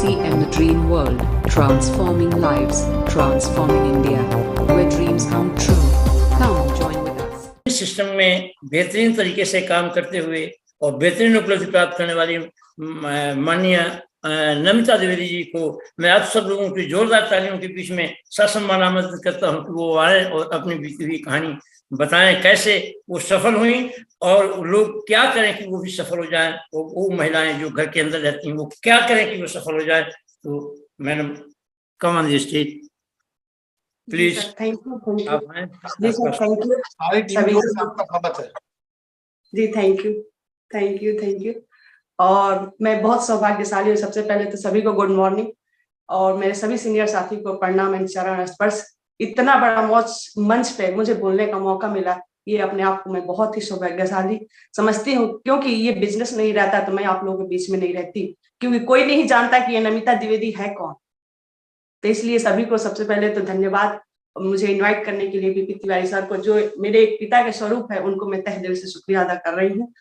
TCM The Dream World, transforming lives, transforming India, where dreams come true. Come join with us. इस system में बेहतरीन तरीके से काम करते हुए और बेहतरीन उपलब्धि प्राप्त करने वाली माननीय नमिता द्विवेदी जी को मैं आप सब लोगों की जोरदार तालियों के बीच में ससम्मान आमंत्रित करता हूं कि वो आए और अपनी बीती हुई कहानी बताएं, कैसे वो सफल हुई और लोग क्या करें कि वो भी सफल हो जाएं। वो महिलाएं जो घर के अंदर रहती हैं वो क्या करें कि वो सफल हो जाए। तो madam, come on the stage please. Thank you ji sir, thank you सारी टीम की ओर से आपका स्वागत है जी। Thank you. और मैं बहुत सौभाग्यशाली हूँ। सबसे पहले तो सभी को गुड मॉर्निंग और मेरे सभी सीनियर साथी को प्रणाम एंड चरण स्पर्श। इतना बड़ा मंच पे मुझे बोलने का मौका मिला, ये अपने आप को मैं बहुत ही सौभाग्यशाली समझती हूँ, क्योंकि ये बिजनेस नहीं रहता तो मैं आप लोगों के बीच में नहीं रहती, क्योंकि कोई नहीं जानता कि ये नमिता द्विवेदी है कौन। तो इसलिए सभी को सबसे पहले तो धन्यवाद मुझे इनवाइट करने के लिए। बीपी तिवारी सर को, जो मेरे एक पिता के स्वरूप है, उनको मैं तहे दिल से शुक्रिया अदा कर रही हूँ।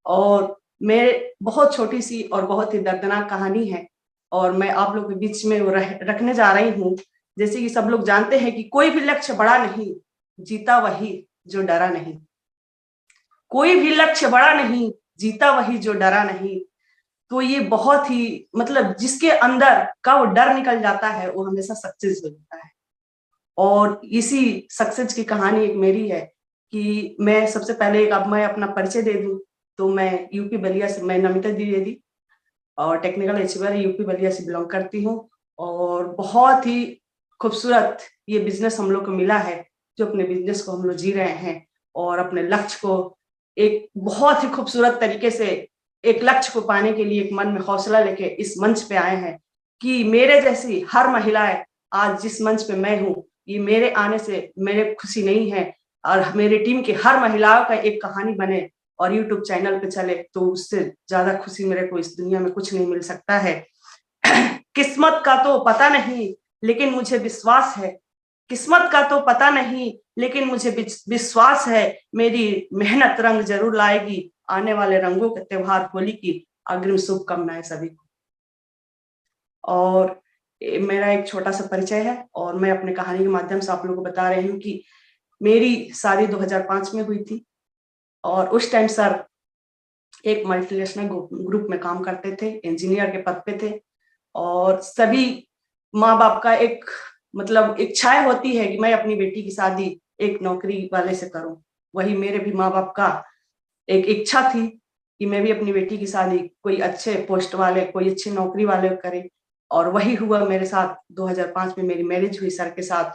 और मेरे बहुत छोटी सी और बहुत ही दर्दनाक कहानी है और मैं आप लोगों के बीच में वो रखने जा रही हूँ। जैसे कि सब लोग जानते हैं कि कोई भी लक्ष्य बड़ा नहीं, जीता वही जो डरा नहीं। कोई भी लक्ष्य बड़ा नहीं, जीता वही जो डरा नहीं। तो ये बहुत ही मतलब जिसके अंदर का वो डर निकल जाता है वो हमेशा सक्सेस हो जाता है। और इसी सक्सेस की कहानी एक मेरी है कि मैं सबसे पहले अब मैं अपना परिचय दे दूं तो मैं यूपी बलिया से, मैं नमिता द्विवेदी और टेक्निकल अचीवर यूपी बलिया से बिलोंग करती हूँ। और बहुत ही खूबसूरत ये बिजनेस हम लोग को मिला है, जो अपने बिजनेस को हम लोग जी रहे हैं और अपने लक्ष्य को एक बहुत ही खूबसूरत तरीके से एक लक्ष्य को पाने के लिए एक मन में हौसला लेके इस मंच पे आए हैं कि मेरे जैसी हर महिलाएं आज जिस मंच पे मैं हूँ, ये मेरे आने से मेरे खुशी नहीं है और मेरे टीम की हर महिलाओं का एक कहानी बने और यूट्यूब चैनल पे चले, तो उससे ज्यादा खुशी मेरे को इस दुनिया में कुछ नहीं मिल सकता है। किस्मत का तो पता नहीं लेकिन मुझे विश्वास है, किस्मत का तो पता नहीं लेकिन मुझे विश्वास है, मेरी मेहनत रंग जरूर लाएगी, आने वाले रंगों के त्योहार होली की अग्रिम शुभकामनाएं सभी को। और मेरा एक छोटा सा परिचय है और मैं अपने कहानी के माध्यम से आप लोगों को बता रही हूँ कि मेरी शादी 2005 में हुई थी और उस टाइम सर एक मल्टीनेशनल ग्रुप में काम करते थे, इंजीनियर के पद पे थे। और सभी माँ बाप का एक मतलब इच्छाएं होती है कि मैं अपनी बेटी की शादी एक नौकरी वाले से करूं। वही मेरे भी माँ बाप का एक इच्छा थी कि मैं भी अपनी बेटी की शादी कोई अच्छे पोस्ट वाले, कोई अच्छी नौकरी वाले करे। और वही हुआ मेरे साथ। 2005 में मेरी मैरिज हुई सर के साथ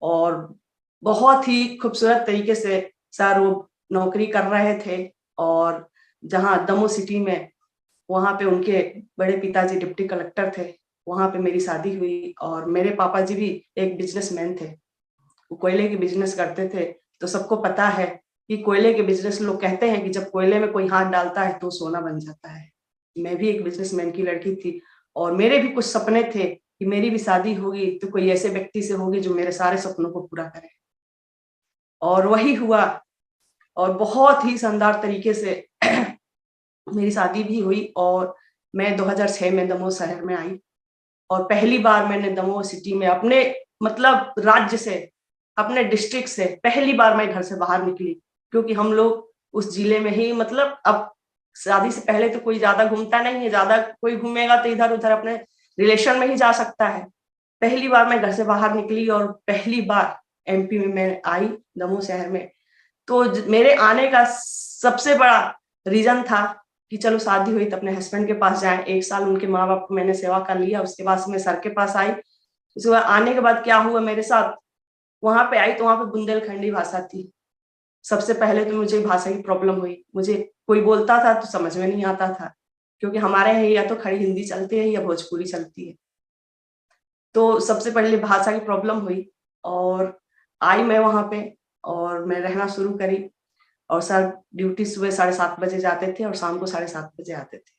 और बहुत ही खूबसूरत तरीके से सर वो नौकरी कर रहे थे। और जहाँ दमोह सिटी में, वहां पे उनके बड़े पिताजी डिप्टी कलेक्टर थे, वहां पे मेरी शादी हुई। और मेरे पापा जी भी एक बिजनेसमैन थे, वो कोयले के बिजनेस करते थे। तो सबको पता है कि कोयले के बिजनेस, लोग कहते हैं कि जब कोयले में कोई हाथ डालता है तो सोना बन जाता है। मैं भी एक बिजनेसमैन की लड़की थी और मेरे भी कुछ सपने थे कि मेरी भी शादी होगी तो कोई ऐसे व्यक्ति से होगी जो मेरे सारे सपनों को पूरा करे। और वही हुआ और बहुत ही शानदार तरीके से मेरी शादी भी हुई। और मैं 2006 में दमोह शहर में आई और पहली बार मैंने दमोह सिटी में अपने मतलब राज्य से, अपने डिस्ट्रिक्ट से पहली बार मैं घर से बाहर निकली, क्योंकि हम लोग उस जिले में ही मतलब अब शादी से पहले तो कोई ज्यादा घूमता नहीं है, ज्यादा कोई घूमेगा तो इधर उधर अपने रिलेशन में ही जा सकता है। पहली बार मैं घर से बाहर निकली और पहली बार एमपी में मैं आई दमोह शहर में। तो मेरे आने का सबसे बड़ा रीजन था कि चलो शादी हुई तो अपने हस्बैंड के पास जाए। एक साल उनके माँ बाप को मैंने सेवा कर लिया, उसके बाद मैं सर के पास आई। उसके बाद आने के बाद क्या हुआ मेरे साथ, वहां पे आई तो वहां पे बुंदेलखंडी भाषा थी। सबसे पहले तो मुझे भाषा की प्रॉब्लम हुई, मुझे कोई बोलता था तो समझ में नहीं आता था, क्योंकि हमारे यहाँ या तो खड़ी हिंदी चलती है या भोजपुरी चलती है। तो सबसे पहले भाषा की प्रॉब्लम हुई और आई मैं वहां पे और मैं रहना शुरू करी। और सर ड्यूटी सुबह 7:30 बजे जाते थे और शाम को 7:30 बजे आते थे।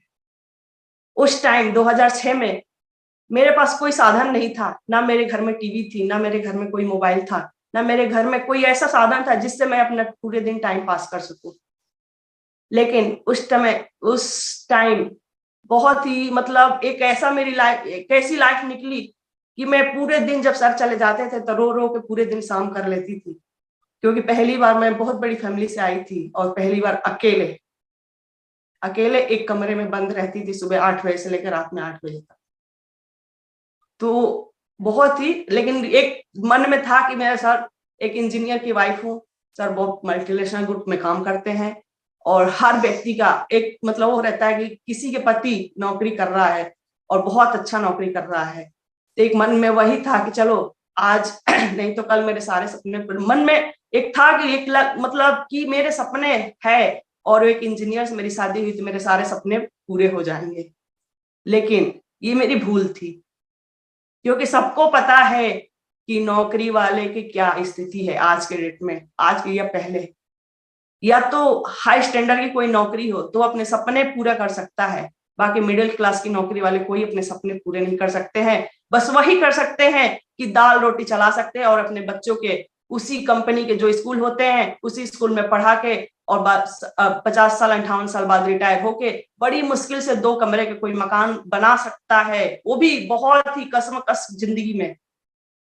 उस टाइम 2006 में मेरे पास कोई साधन नहीं था, ना मेरे घर में टीवी थी, ना मेरे घर में कोई मोबाइल था, ना मेरे घर में कोई ऐसा साधन था जिससे मैं अपना पूरे दिन टाइम पास कर सकूं। लेकिन उस टाइम बहुत ही मतलब एक ऐसा मेरी लाइफ, एक ऐसी लाइफ निकली कि मैं पूरे दिन जब सर चले जाते थे तो रो रो के पूरे दिन शाम कर लेती थी, क्योंकि पहली बार मैं बहुत बड़ी फैमिली से आई थी और पहली बार अकेले अकेले एक कमरे में बंद रहती थी, सुबह 8 बजे से लेकर रात में 8 बजे तक। तो बहुत ही, लेकिन एक मन में था कि मेरा सर एक इंजीनियर की वाइफ हूँ, सर बहुत मल्टीनेशनल ग्रुप में काम करते हैं और हर व्यक्ति का एक मतलब वो रहता है कि किसी के पति नौकरी कर रहा है और बहुत अच्छा नौकरी कर रहा है। तो एक मन में वही था कि चलो आज नहीं तो कल मेरे सारे सपने, मन में एक था कि एक मतलब कि मेरे सपने है और एक इंजीनियर से मेरी शादी हुई तो मेरे सारे सपने पूरे हो जाएंगे। लेकिन ये मेरी भूल थी, क्योंकि सबको पता है कि नौकरी वाले की क्या स्थिति है आज के डेट में, आज के या पहले, या तो हाई स्टैंडर्ड की कोई नौकरी हो तो अपने सपने पूरा कर सकता है, बाकी मिडिल क्लास की नौकरी वाले कोई अपने सपने पूरे नहीं कर सकते हैं। बस वही कर सकते हैं कि दाल रोटी चला सकते हैं और अपने बच्चों के उसी कंपनी के जो स्कूल होते हैं उसी स्कूल में पढ़ा के और 50 साल 58 साल बाद रिटायर होके बड़ी मुश्किल से 2 कमरे के कोई मकान बना सकता है, वो भी बहुत ही कसमकस जिंदगी में।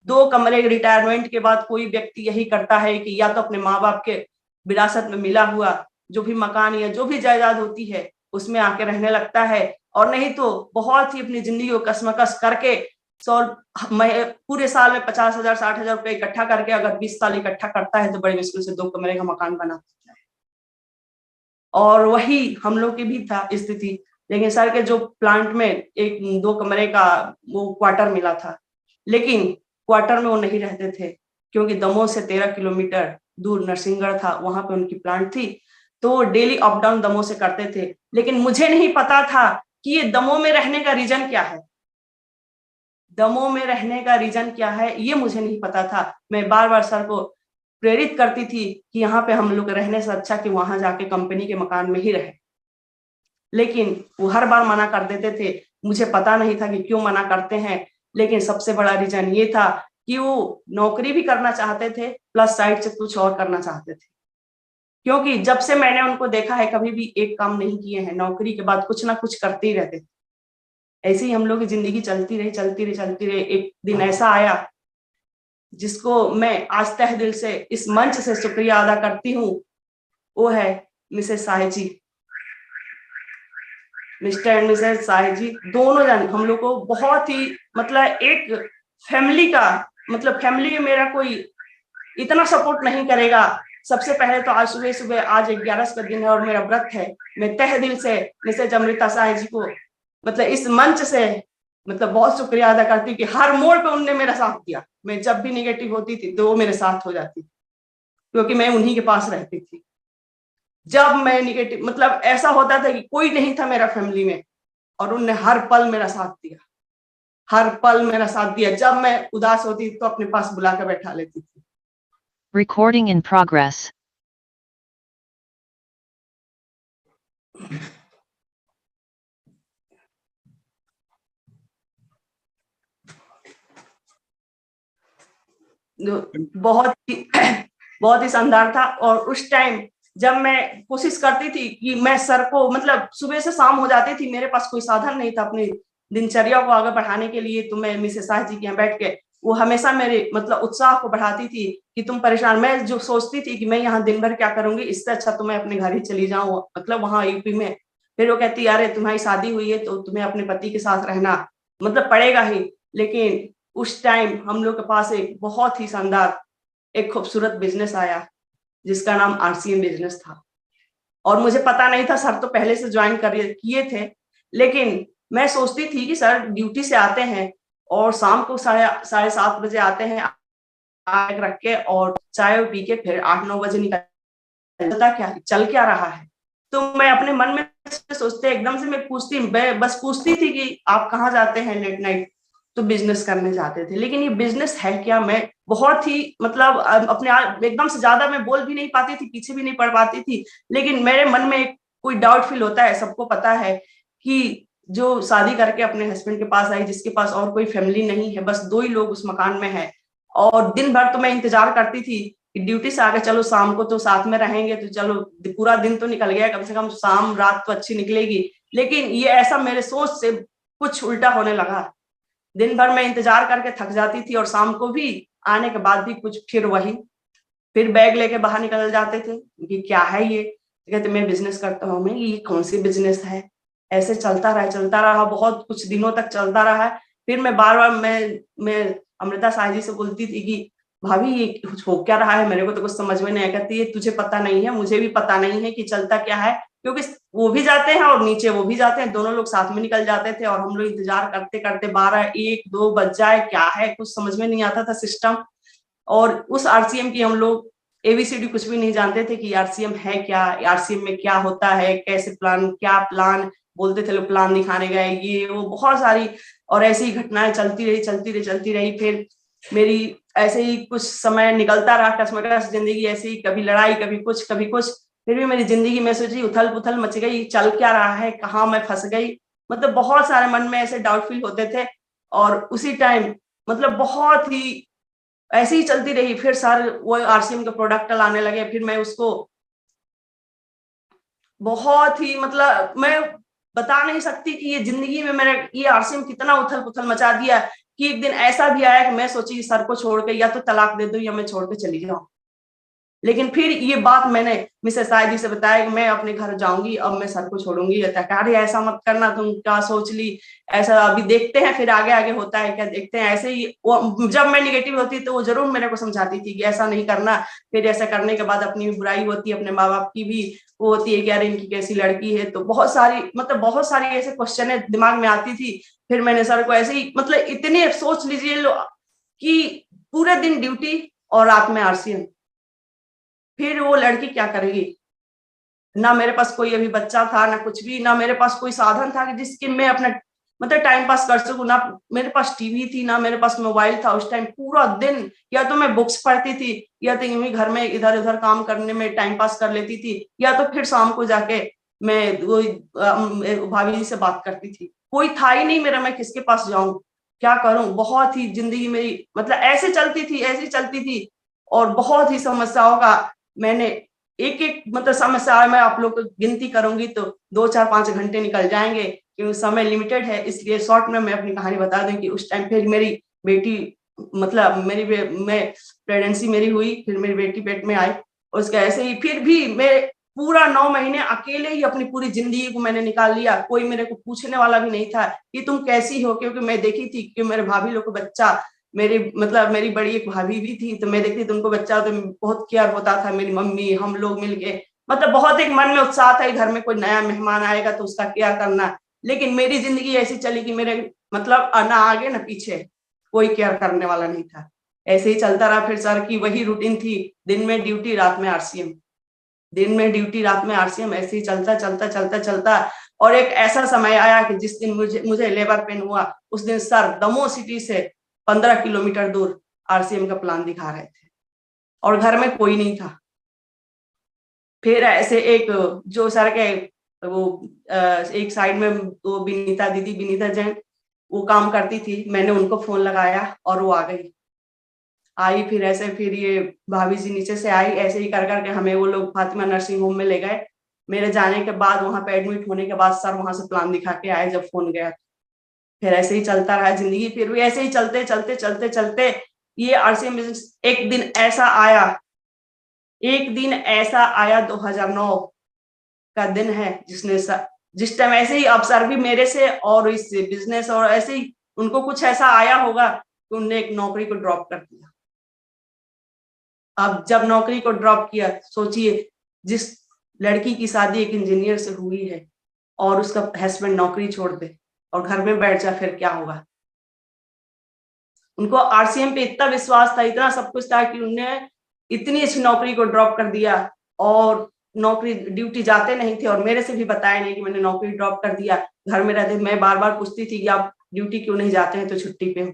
2 कमरे रिटायरमेंट के बाद कोई व्यक्ति यही करता है कि या तो अपने माँ बाप के विरासत में मिला हुआ जो भी मकान या जो भी जायदाद होती है उसमें आके रहने लगता है, और नहीं तो बहुत ही अपनी जिंदगी को कसमकस करके पूरे साल में 50,000 60,000 रुपए इकट्ठा करके अगर 20 साल इकट्ठा करता है तो बड़ी मुश्किल से 2 कमरे का मकान बना सकता है। और वही हम लोग की भी था स्थिति, लेकिन सर के जो प्लांट में एक 2 कमरे का वो क्वार्टर मिला था, लेकिन क्वार्टर में वो नहीं रहते थे क्योंकि दमोह से 13 किलोमीटर दूर नरसिंहगढ़ था, वहां पे उनकी प्लांट थी, तो डेली अप डाउन दमोह से करते थे। लेकिन मुझे नहीं पता था कि ये दमोह में रहने का रीजन क्या है, दमोह में रहने का रीजन क्या है ये मुझे नहीं पता था। मैं बार बार सर को प्रेरित करती थी कि यहाँ पे हम लोग रहने से अच्छा कि वहां जाके कंपनी के मकान में ही रहे, लेकिन वो हर बार मना कर देते थे। मुझे पता नहीं था कि क्यों मना करते हैं, लेकिन सबसे बड़ा रीजन ये था कि वो नौकरी भी करना चाहते थे प्लस साइड से कुछ और करना चाहते थे, क्योंकि जब से मैंने उनको देखा है कभी भी एक काम नहीं किए हैं, नौकरी के बाद कुछ ना कुछ करते ही रहते थे। ऐसे ही हम लोग की जिंदगी चलती रही। एक दिन ऐसा आया जिसको मैं आज तहे दिल से इस मंच से शुक्रिया अदा करती हूँ, वो है Mrs Sahay ji, mister and Mrs साहे जी, दोनों जन हम लोग को बहुत ही मतलब एक फैमिली का मतलब फैमिली में मेरा कोई इतना सपोर्ट नहीं करेगा। सबसे पहले तो आज सुबह आज 11 का दिन है और मेरा व्रत है, मैं तहे दिल से मिसेज अमृता साहे जी को मतलब इस मंच से मतलब बहुत शुक्रिया अदा करती हूँ कि हर मोड़ पे उनने मेरा साथ दिया। मैं जब भी निगेटिव होती थी तो वो मेरे साथ हो जाती, क्योंकि मैं उन्हीं के पास रहती थी। जब मैं निगेटिव मतलब ऐसा होता था कि कोई नहीं था मेरा फैमिली में और उनने हर पल मेरा साथ दिया, हर पल मेरा साथ दिया। जब मैं उदास होती तो अपने पास बुला कर बैठा लेती थी। Recording in progress. बहुत ही शानदार था। और उस टाइम जब मैं कोशिश करती थी कि मैं सर को मतलब सुबह से शाम हो जाती थी, मेरे पास कोई साधन नहीं था अपनी दिनचर्या को आगे बढ़ाने के लिए, तो मैं मिसेस साह जी के यहाँ बैठ के वो हमेशा मेरे मतलब उत्साह को बढ़ाती थी कि तुम परेशान, मैं जो सोचती थी कि मैं यहाँ दिन भर क्या करूंगी, इससे अच्छा तो मैं अपने घर ही चली जाऊँ मतलब वहां यूपी में। फिर वो कहती अरे तुम्हारी शादी हुई है तो तुम्हें अपने पति के साथ रहना मतलब पड़ेगा ही। लेकिन उस टाइम हम लोग के पास एक बहुत ही शानदार एक खूबसूरत बिजनेस आया जिसका नाम RCM बिजनेस था, और मुझे पता नहीं था, सर तो पहले से ज्वाइन किए थे, लेकिन मैं सोचती थी कि सर ड्यूटी से आते हैं और शाम को 7:30 बजे आते हैं आग रख के और चाय पी के फिर 8-9 बजे निकलता क्या चल क्या रहा है। तो मैं अपने मन में सोचते एकदम से मैं बस पूछती थी कि आप कहाँ जाते हैं लेट नाइट, तो बिजनेस करने जाते थे। लेकिन ये बिजनेस है क्या, मैं बहुत ही मतलब अपने आप एकदम से ज्यादा मैं बोल भी नहीं पाती थी, पीछे भी नहीं पड़ पाती थी, लेकिन मेरे मन में एक कोई डाउट फील होता है। सबको पता है कि जो शादी करके अपने हस्बैंड के पास आई जिसके पास और कोई फैमिली नहीं है, बस 2 ही लोग उस मकान में है, और दिन भर तो मैं इंतजार करती थी कि ड्यूटी से आके चलो शाम को तो साथ में रहेंगे, तो चलो पूरा दिन तो निकल गया, कम से कम शाम रात तो अच्छी निकलेगी, लेकिन ये ऐसा मेरे सोच से कुछ उल्टा होने लगा। दिन भर मैं इंतजार करके थक जाती थी और शाम को भी आने के बाद भी कुछ फिर वही, फिर बैग लेके बाहर निकल जाते थे कि क्या है ये, कहते मैं बिजनेस करता हूँ। मैं ये कौन सी बिजनेस है? ऐसे चलता रहा, बहुत कुछ दिनों तक चलता रहा। फिर मैं बार बार मैं अमृता साह जी से बोलती थी कि भाभी ये कुछ हो क्या रहा है, मेरे को तो कुछ समझ में नहीं आया। कहती है तुझे पता नहीं है, मुझे भी पता नहीं है कि चलता क्या है, क्योंकि वो भी जाते हैं और नीचे वो भी जाते हैं, दोनों लोग साथ में निकल जाते थे और हम लोग इंतजार करते करते 12, 1, 2 बज जाए, क्या है कुछ समझ में नहीं आता था सिस्टम। और उस आरसीएम की हम लोग एबीसीडी कुछ भी नहीं जानते थे कि आरसीएम है क्या, आरसीएम में क्या होता है, कैसे प्लान, क्या प्लान बोलते थे लोग, प्लान दिखाने गए, ये वो बहुत सारी और ऐसी घटनाएं चलती रही। फिर मेरी ऐसे ही कुछ समय निकलता रहा, कसमकस जिंदगी ऐसे ही, कभी लड़ाई कभी कुछ। फिर भी मेरी जिंदगी में सोची उथल पुथल मच गई, चल क्या रहा है, कहाँ मैं फंस गई, मतलब बहुत सारे मन में ऐसे डाउट फील होते थे। और उसी टाइम मतलब बहुत ही ऐसे ही चलती रही। फिर सारे वो आरसीएम के प्रोडक्ट लाने लगे, फिर मैं उसको बहुत ही मतलब मैं बता नहीं सकती कि ये जिंदगी में मैंने ये आरसीएम कितना उथल पुथल मचा दिया कि एक दिन ऐसा भी आया कि मैं सोची सर को छोड़ के या तो तलाक दे दूं या मैं छोड़ के चली जाऊं। लेकिन फिर ये बात मैंने मिसेस साय जी से बताया कि मैं अपने घर जाऊंगी, अब मैं सर को छोड़ूंगी। अरे ऐसा मत करना, तुम क्या सोच ली, ऐसा अभी देखते हैं फिर आगे आगे होता है क्या, देखते हैं। ऐसे ही वो जब मैं निगेटिव होती तो वो जरूर मेरे को समझाती थी कि ऐसा नहीं करना, फिर ऐसा करने के बाद अपनी भी बुराई होती है, अपने माँ बाप की भी वो होती है कि यार इनकी कैसी लड़की है। तो बहुत सारी ऐसे क्वेश्चन दिमाग में आती थी। फिर मैंने सर को ऐसे ही मतलब इतने सोच लीजिए कि पूरे दिन ड्यूटी और रात में आरसीएम, फिर वो लड़की क्या करेगी। ना मेरे पास कोई अभी बच्चा था, ना कुछ भी, ना मेरे पास कोई साधन था कि जिसके मैं अपना मतलब टाइम पास कर सकूं। ना मेरे पास टीवी थी, ना मेरे पास मोबाइल था। उस टाइम पूरा दिन या तो मैं बुक्स पढ़ती थी या तो यूं ही घर में इधर उधर काम करने में टाइम पास कर लेती थी, या तो फिर शाम को जाके मैं वो भाभी जी से बात करती थी। कोई था ही नहीं मेरा, मैं किसके पास जाऊं, क्या करूं। बहुत ही जिंदगी मेरी मतलब ऐसी चलती थी। और बहुत ही समस्याओं का मैंने एक मतलब समस्या मैं आप लोग को गिनती करूंगी तो 2, 4, 5 घंटे निकल जाएंगे, क्योंकि समय लिमिटेड है। इसलिए शॉर्ट में मैं अपनी कहानी बता दूं कि उस टाइम फिर मेरी बेटी मतलब मैं प्रेगनेंसी मेरी हुई, फिर मेरी बेटी पेट में आई। उसके ऐसे ही फिर भी मैं पूरा 9 महीने अकेले ही अपनी पूरी जिंदगी को मैंने निकाल लिया। कोई मेरे को पूछने वाला भी नहीं था कि तुम कैसी हो, क्योंकि मैं देखी थी कि मेरे भाभी लोग को बच्चा, मेरी बड़ी एक भाभी भी थी, तो मैं देखती थी उनको बच्चा, तो बहुत केयर होता था। मेरी मम्मी हम लोग मिलके मतलब बहुत एक मन में उत्साह था, घर में कोई नया मेहमान आएगा तो उसका केयर करना। लेकिन मेरी जिंदगी ऐसी चली कि मेरे मतलब ना आगे ना पीछे कोई केयर करने वाला नहीं था। ऐसे ही चलता रहा। फिर सर की वही रूटीन थी, दिन में ड्यूटी रात में आरसीएम, दिन में ड्यूटी रात में आरसीएम, ऐसे ही चलता। और एक ऐसा समय आया कि जिस दिन मुझे लेबर पेन हुआ, उस दिन सर दमोह सिटी से 15 किलोमीटर दूर आरसीएम का प्लान दिखा रहे थे और घर में कोई नहीं था। फिर ऐसे एक जो सर के वो एक साइड में वो विनीता जैन वो काम करती थी, मैंने उनको फोन लगाया और वो आई। फिर ऐसे फिर ये भाभी जी नीचे से आई, ऐसे ही कर करके हमें वो लोग फातिमा नर्सिंग होम में ले गए। मेरे जाने के बाद वहां पे एडमिट होने के बाद सर वहां से प्लान दिखा के आए जब फोन गया। फिर ऐसे ही चलता रहा जिंदगी। फिर भी ऐसे ही चलते ये आरसीएम बिजनेस एक दिन ऐसा आया 2009 का दिन है जिस टाइम ऐसे ही अब सर भी मेरे से और इस बिजनेस और ऐसे ही उनको कुछ ऐसा आया होगा कि उनने एक नौकरी को ड्रॉप कर दिया। अब जब नौकरी को ड्रॉप किया, सोचिए जिस लड़की की शादी एक इंजीनियर से हुई है और उसका हस्बैंड नौकरी छोड़ दे और घर में बैठ जाए, फिर क्या होगा। उनको आरसीएम पे इतना विश्वास था, इतना सब कुछ था कि उन्होंने इतनी अच्छी नौकरी को ड्रॉप कर दिया और नौकरी ड्यूटी जाते नहीं थे और मेरे से भी बताया नहीं कि मैंने नौकरी ड्रॉप कर दिया। घर में रहते, मैं बार बार पूछती थी कि आप ड्यूटी क्यों नहीं जाते हैं, तो छुट्टी पे हूँ।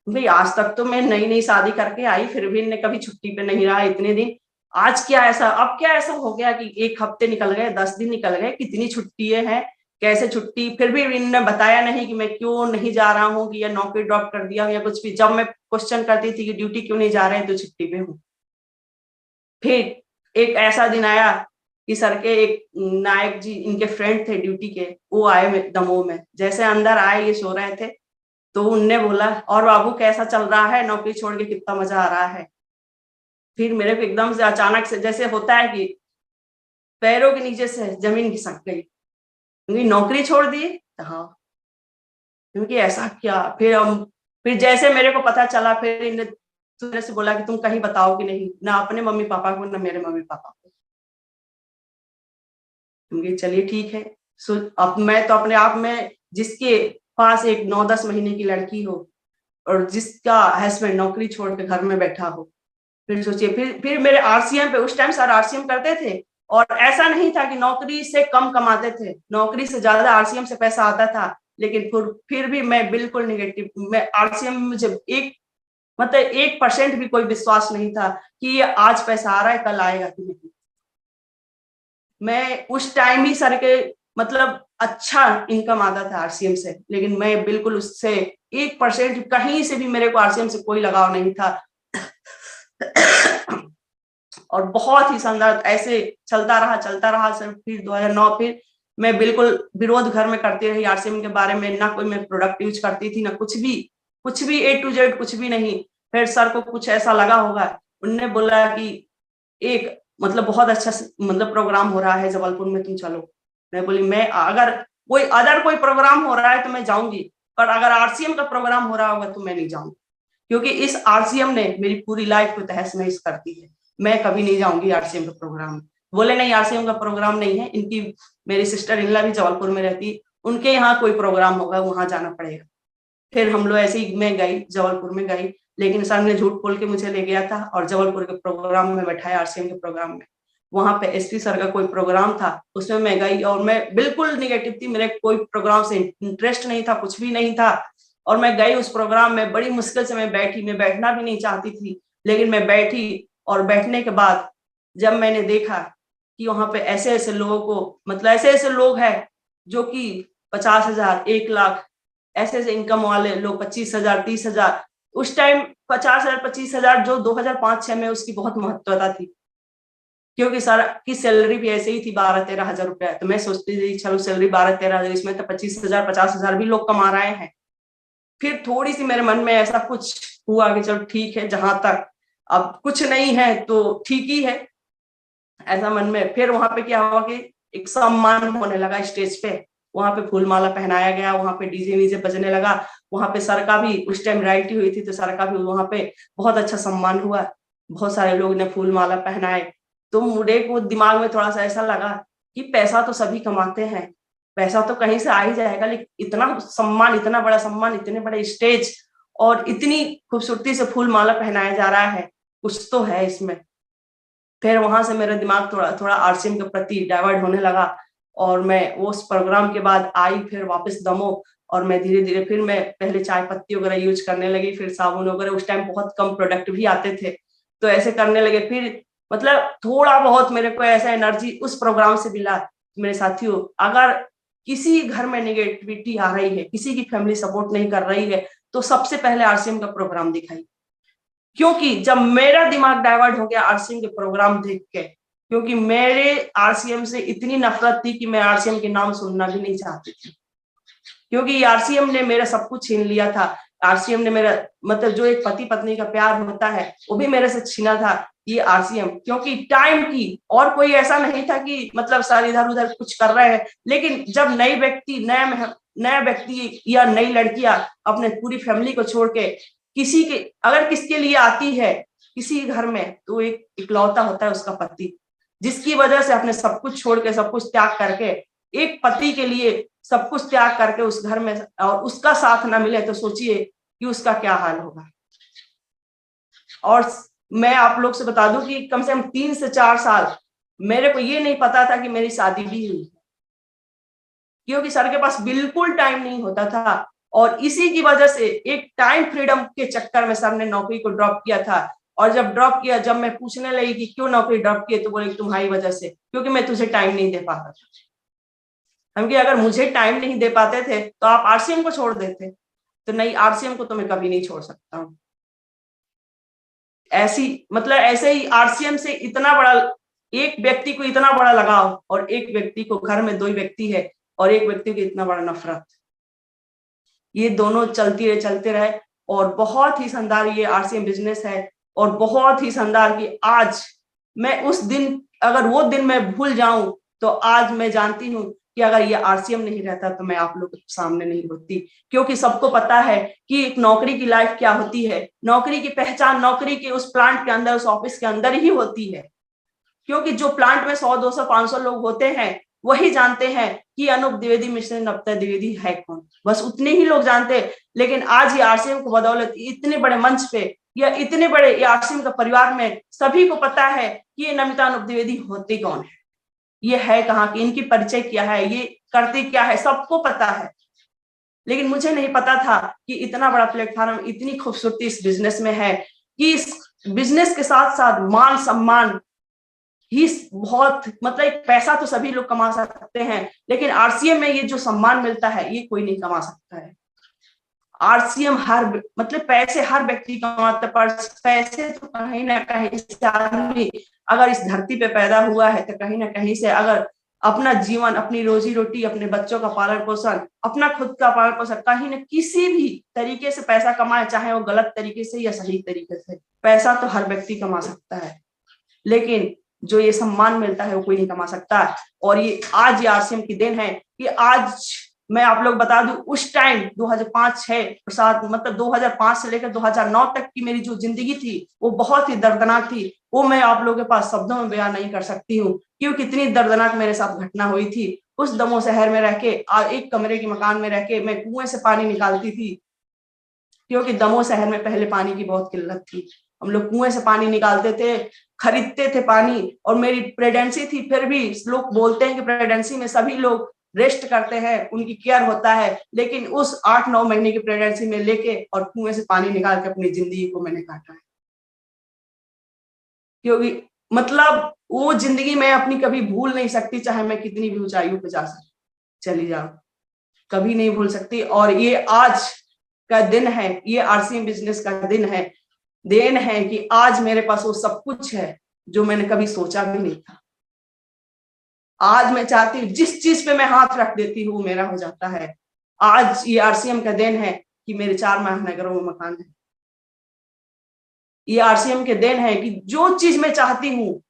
भाई आज तक तो मैं नई शादी करके आई, फिर भी इन्हें कभी छुट्टी पे नहीं रहा इतने दिन। आज अब क्या ऐसा हो गया कि 1 हफ्ते निकल गए, 10 दिन निकल गए, कितनी छुट्टियां हैं, कैसे छुट्टी। फिर भी इन्होंने बताया नहीं कि मैं क्यों नहीं जा रहा हूँ, कि या नौकरी ड्रॉप कर दिया या कुछ भी। जब मैं क्वेश्चन करती थी कि ड्यूटी क्यों नहीं जा रहे हैं, तो छुट्टी पे हूँ। फिर एक ऐसा दिन आया कि सर के एक नायक जी इनके फ्रेंड थे ड्यूटी के, वो आए दमोह में। जैसे अंदर आए, ये सो रहे थे, तो उनने बोला, और बाबू कैसा चल रहा है, नौकरी छोड़ के कितना मजा आ रहा है। फिर मेरे को एकदम से अचानक से जैसे होता है कि पैरों के नीचे से जमीन खिसक गई, क्योंकि नौकरी छोड़ दी। हाँ, क्योंकि ऐसा क्या। फिर जैसे मेरे को पता चला, फिर इन्हें दूसरे से बोला कि तुम कहीं बताओ कि नहीं, ना अपने मम्मी पापा को ना मेरे मम्मी पापा को। क्योंकि चलिए ठीक है, सो अब मैं तो अपने आप में, जिसके पास एक 9-10 महीने की लड़की हो और जिसका हस्बैंड नौकरी छोड़ के घर में बैठा हो, फिर सोचिए। फिर मेरे आरसीएम पे, उस टाइम सर आरसीएम करते थे, और ऐसा नहीं था कि नौकरी से कम कमाते थे, नौकरी से ज्यादा आरसीएम से पैसा आता था। लेकिन फिर भी मैं बिल्कुल निगेटिव, मैं आरसीएम में मुझे 1% भी कोई विश्वास नहीं था कि ये आज पैसा आ रहा है, कल आएगा कि नहीं। मैं उस टाइम ही सर के मतलब अच्छा इनकम आता था आरसीएम से, लेकिन मैं बिल्कुल उससे 1% कहीं से भी, मेरे को आरसीएम से कोई लगाव नहीं था। और बहुत ही शानदार ऐसे चलता रहा सर। फिर 2009 फिर मैं बिल्कुल विरोध घर में करती रही आरसीएम के बारे में, ना कोई मैं प्रोडक्ट यूज करती थी, ना कुछ भी A to Z कुछ भी नहीं। फिर सर को कुछ ऐसा लगा होगा, उनने बोला कि एक मतलब बहुत अच्छा मतलब प्रोग्राम हो रहा है जबलपुर में, तुम चलो। मैं बोली, मैं अगर कोई प्रोग्राम हो रहा है तो मैं जाऊंगी, पर अगर आरसीएम का प्रोग्राम हो रहा होगा तो मैं नहीं जाऊंगी, क्योंकि इस आरसीएम ने मेरी पूरी लाइफ को तहस नहस कर दी है। मैं कभी नहीं जाऊंगी आरसीएम का प्रोग्राम। बोले नहीं, आरसीएम का प्रोग्राम नहीं है, इनकी मेरी सिस्टर इनला भी जबलपुर में रहती, उनके यहाँ कोई प्रोग्राम होगा, वहां जाना पड़ेगा। फिर हम लोग ऐसे ही, मैं गई जबलपुर में गई, लेकिन सर ने झूठ बोल के मुझे ले गया था और जबलपुर के प्रोग्राम में बैठाया, आरसीएम के प्रोग्राम में। वहां पे एसपी सर का कोई प्रोग्राम था, उसमें मैं गई और मैं बिल्कुल निगेटिव थी, मेरे कोई प्रोग्राम से इंटरेस्ट नहीं था, कुछ भी नहीं था। और मैं गई उस प्रोग्राम में, बड़ी मुश्किल से मैं बैठी, मैं बैठना भी नहीं चाहती थी, लेकिन मैं बैठी। और बैठने के बाद जब मैंने देखा कि वहां पे ऐसे ऐसे लोगों को, मतलब ऐसे ऐसे लोग हैं जो कि 50,000, 1,00,000 ऐसे ऐसे इनकम वाले लोग, 25,000, 30,000। उस टाइम 50,000, 25,000 जो 2005-06 में उसकी बहुत महत्वता थी, क्योंकि सर की सैलरी भी ऐसे ही थी 12-13 हजार रुपया। तो मैं सोचती थी चलो सैलरी 12-13 हजार, इसमें तो 25,000, 50,000 भी लोग कमा रहे हैं। फिर थोड़ी सी मेरे मन में ऐसा कुछ हुआ कि चलो ठीक है, जहां तक अब कुछ नहीं है तो ठीक ही है, ऐसा मन में। फिर वहां पे क्या हुआ कि एक सम्मान होने लगा स्टेज पे, वहां पे फूल माला पहनाया गया, वहां पे डीजे वीजे बजने लगा, वहां पे सर का भी उस टाइम राइटी हुई थी, तो सर का भी वहां पे बहुत अच्छा सम्मान हुआ, बहुत सारे लोग ने फूल माला पहनाए। तो मुझे को दिमाग में थोड़ा सा ऐसा लगा कि पैसा तो सभी कमाते हैं, पैसा तो कहीं से आ ही जाएगा, लेकिन इतना सम्मान, इतना बड़ा सम्मान, इतने बड़े स्टेज और इतनी खूबसूरती से फूल माला पहनाया जा रहा है, कुछ तो है इसमें। फिर वहां से मेरा दिमाग थोड़ा थोड़ा आरसीएम के प्रति डाइवर्ट होने लगा, और मैं उस प्रोग्राम के बाद आई फिर वापस दमोह, और मैं धीरे धीरे फिर मैं पहले चाय पत्ती वगैरह यूज करने लगी, फिर साबुन वगैरह, उस टाइम बहुत कम प्रोडक्ट भी आते थे, तो ऐसे करने लगे। फिर मतलब थोड़ा बहुत मेरे को ऐसा एनर्जी उस प्रोग्राम से मिला। मेरे साथियों, अगर किसी घर में निगेटिविटी आ रही है, किसी की फैमिली सपोर्ट नहीं कर रही है, तो सबसे पहले आरसीएम का प्रोग्राम दिखाई। क्योंकि जब मेरा दिमाग डाइवर्ट हो गया आरसीएम के प्रोग्राम देख के, क्योंकि मेरे आरसीएम से इतनी नफरत थी कि मैं आरसीएम के नाम सुनना भी नहीं चाहती थी, क्योंकि आरसीएम ने मेरा सब कुछ छीन लिया था। आरसीएम ने मेरा मतलब जो एक पति पत्नी का प्यार होता है वो भी मेरे से छीना था ये आरसीएम। क्योंकि टाइम की और कोई ऐसा नहीं था कि मतलब सारे इधर उधर कुछ कर रहे हैं, लेकिन जब नया व्यक्ति या नई लड़कियां अपने पूरी फैमिली को छोड़ के किसी के, अगर किसके लिए आती है किसी घर में, तो एक इकलौता होता है उसका पति, जिसकी वजह से अपने सब कुछ छोड़ के, सब कुछ त्याग करके, एक पति के लिए सब कुछ त्याग करके उस घर में, और उसका साथ ना मिले तो सोचिए कि उसका क्या हाल होगा। और मैं आप लोग से बता दूं कि कम से कम 3 से 4 साल मेरे को ये नहीं पता था कि मेरी शादी भी हुई, क्योंकि सर के पास बिल्कुल टाइम नहीं होता था। और इसी की वजह से एक टाइम फ्रीडम के चक्कर में सर ने नौकरी को ड्रॉप किया था। और जब ड्रॉप किया, जब मैं पूछने लगी कि क्यों नौकरी ड्रॉप की, तो बोले तुम्हारी वजह से, क्योंकि मैं तुझे टाइम नहीं दे पाता था। क्योंकि अगर मुझे टाइम नहीं दे पाते थे तो आप आरसीएम को छोड़ देते, तो नहीं, आरसीएम को तो मैं कभी नहीं छोड़ सकता हूँ। ऐसी मतलब ऐसे ही आरसीएम से इतना बड़ा एक व्यक्ति को इतना बड़ा लगाव और एक व्यक्ति को, घर में 2 व्यक्ति है और एक व्यक्ति को इतना बड़ा नफरत, ये दोनों चलते रहे। और बहुत ही शानदार ये आरसीएम बिजनेस है और बहुत ही शानदार कि आज मैं उस दिन, अगर वो दिन मैं भूल जाऊं तो आज मैं जानती हूं कि अगर ये आरसीएम नहीं रहता तो मैं आप लोग के सामने नहीं होती। क्योंकि सबको पता है कि एक नौकरी की लाइफ क्या होती है, नौकरी की पहचान नौकरी के उस प्लांट के अंदर, उस ऑफिस के अंदर ही होती है। क्योंकि जो प्लांट में 100, 200, 500 लोग होते हैं वही जानते हैं कि अनूप द्विवेदी मिस्टर नवता द्विवेदी है कौन, बस उतने ही लोग जानते हैं। लेकिन आज ये आरसीएम को बदौलत इतने बड़े मंच पे या इतने बड़े आरसीएम का परिवार में सभी को पता है कि ये नमिता अनूप द्विवेदी होती कौन है, ये है कहाँ की, इनकी परिचय क्या है, ये करते क्या है, सबको पता है। लेकिन मुझे नहीं पता था कि इतना बड़ा प्लेटफॉर्म, इतनी खूबसूरती इस बिजनेस में है कि इस बिजनेस के साथ साथ मान सम्मान ही बहुत, मतलब पैसा तो सभी लोग कमा सकते हैं लेकिन आरसीएम में ये जो सम्मान मिलता है ये कोई नहीं कमा सकता है। आरसीएम मतलब पैसे हर व्यक्ति कमाता, पर पैसे तो कहीं ना कहीं से आदमी अगर इस धरती पे पैदा हुआ है तो कहीं ना कहीं से अगर अपना जीवन, अपनी रोजी रोटी, अपने बच्चों का पालन पोषण, अपना खुद का पालन पोषण कहीं ना किसी भी तरीके से पैसा कमाए, चाहे वो गलत तरीके से या सही तरीके से, पैसा तो हर व्यक्ति कमा सकता है लेकिन जो ये सम्मान मिलता है वो कोई नहीं कमा सकता। और ये आज ये आरसीएम की देन है कि आज मैं आप लोग बता दूं, उस टाइम 2005-6 सात, मतलब 2005 से लेकर 2009 तक की मेरी जो जिंदगी थी वो बहुत ही दर्दनाक थी। वो मैं आप लोगों के पास शब्दों में बयान नहीं कर सकती हूँ क्योंकि कितनी दर्दनाक मेरे साथ घटना हुई थी। उस दमोह शहर में रह के, एक कमरे के मकान में रह के मैं कुएं से पानी निकालती थी क्योंकि दमोह शहर में पहले पानी की बहुत किल्लत थी। हम लोग कुएं से पानी निकालते थे, खरीदते थे पानी। और मेरी प्रेगनेंसी थी, फिर भी लोग बोलते हैं कि प्रेगनेंसी में सभी लोग रेस्ट करते हैं, उनकी केयर होता है, लेकिन उस 8-9 महीने की प्रेगनेंसी में लेके और कुएं से पानी निकाल के अपनी जिंदगी को मैंने काटा है। क्योंकि मतलब वो जिंदगी मैं अपनी कभी भूल नहीं सकती, चाहे मैं कितनी भी ऊंचाइयों पे चली जाऊं, कभी नहीं भूल सकती। और ये आज का दिन है, ये आरसीएम बिजनेस का देन है कि आज मेरे पास वो सब कुछ है जो मैंने कभी सोचा भी नहीं था। आज मैं चाहती हूँ जिस चीज पे मैं हाथ रख देती हूँ मेरा हो जाता है। आज ये आरसीएम का देन है कि मेरे 4 महानगरों में मकान है। ये आरसीएम के देन है कि जो चीज मैं चाहती हूँ